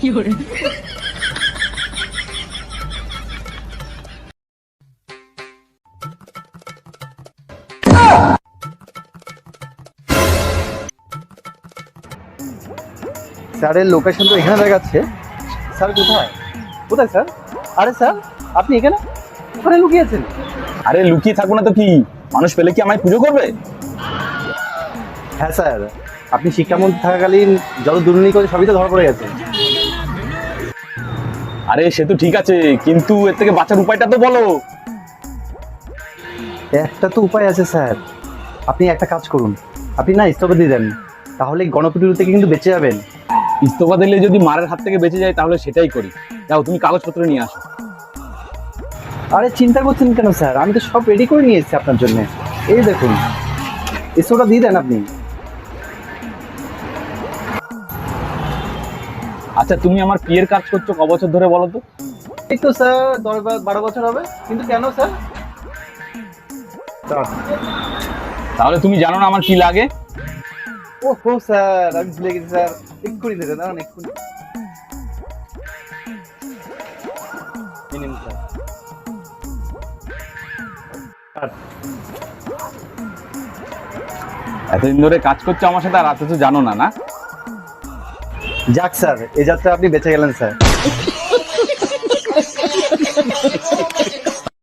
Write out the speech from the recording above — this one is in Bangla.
স্যারের লোকেশন তো এখানে দেখাচ্ছে। স্যার কোথায় কোথায় স্যার? আরে স্যার আপনি এখানে ওখানে লুকিয়েছেন? আরে লুকিয়ে থাকবো না তো কি, মানুষ পেলে কি আমায় পুজো করবে? হ্যাঁ স্যার, আপনি শিক্ষামন্ত্রী থাকাকালীন যত দুর্নীতি করে সবই তো ধরা পড়ে গেছে। আরে সে তো ঠিক আছে, কিন্তু এর থেকে বাঁচার উপায়টা তো বলো। একটা তো উপায় আছে স্যার, আপনি একটা কাজ করুন, আপনি না ইস্তফা দিয়ে দেন, তাহলে গণপিটুনি থেকে কিন্তু বেঁচে যাবেন। ইস্তফা দিলে যদি মারের হাত থেকে বেঁচে যায় তাহলে সেটাই করি। যাও তুমি কাগজপত্র নিয়ে আসো। আরে চিন্তা করছেন কেন স্যার, আমি তো সব রেডি করে নিয়ে এসেছি আপনার জন্য। এই দেখুন, ইস্তফাটা দিয়ে দেন আপনি। আচ্ছা তুমি আমার পিএর কাজ করছো ক বছর ধরে বলো তো? এই তো স্যার 10-12 বছর হবে। কিন্তু কেন স্যার? তাহলে তুমি জানো না আমার কি লাগে? ও হো স্যার, আমি ভুলে গেছি স্যার, এক্ষুনি দেবেন, দাঁড়ান এক্ষুনি। এই নিন স্যার। এতদিন ধরে কাজ করছো আমার সাথে আর এত তো জানো না, না? যাক স্যার, এই যাত্রা আপনি বেঁচে গেলেন স্যার।